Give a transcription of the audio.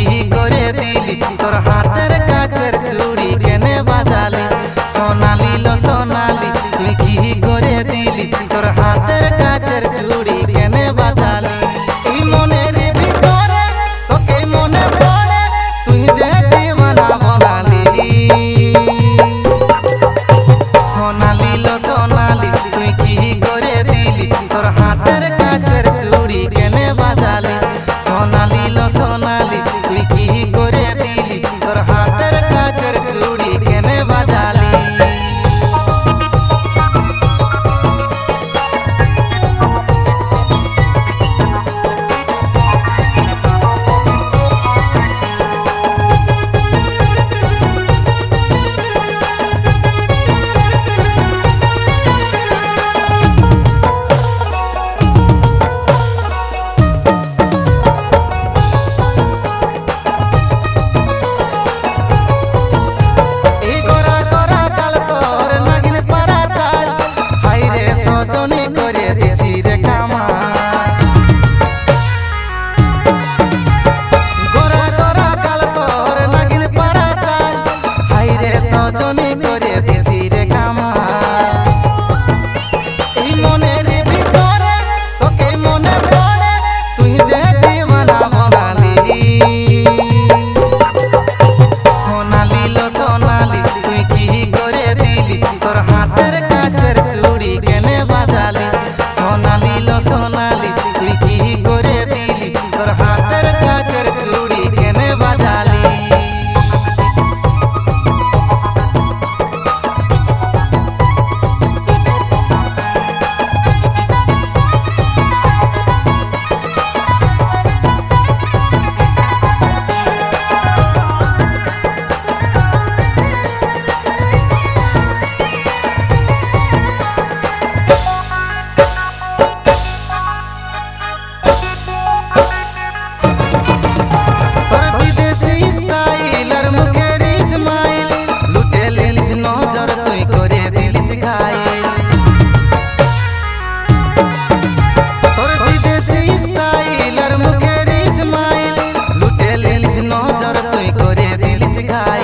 की करे दिली तोर हाथेर काचेर चूड़ी केने बाजाली सोनाली लो सोनाली तुई की करे दिली तोर हाथेर काचेर चूड़ी केने बाजाली এই মনের ভিতরে তোকে মনে পড়ে তুই যে দিওয়ানা বনালি সোনালি লো সোনালি তুই কি করে দিলি তোর হাতের কাচের চুড়ি কেনে বাজালি সোনালি লো সোনালি তুই কি করে দিলি তোর হাতের কাচের চুড়ি কেনে বাজালি नजर तुई करे दिल सिखाई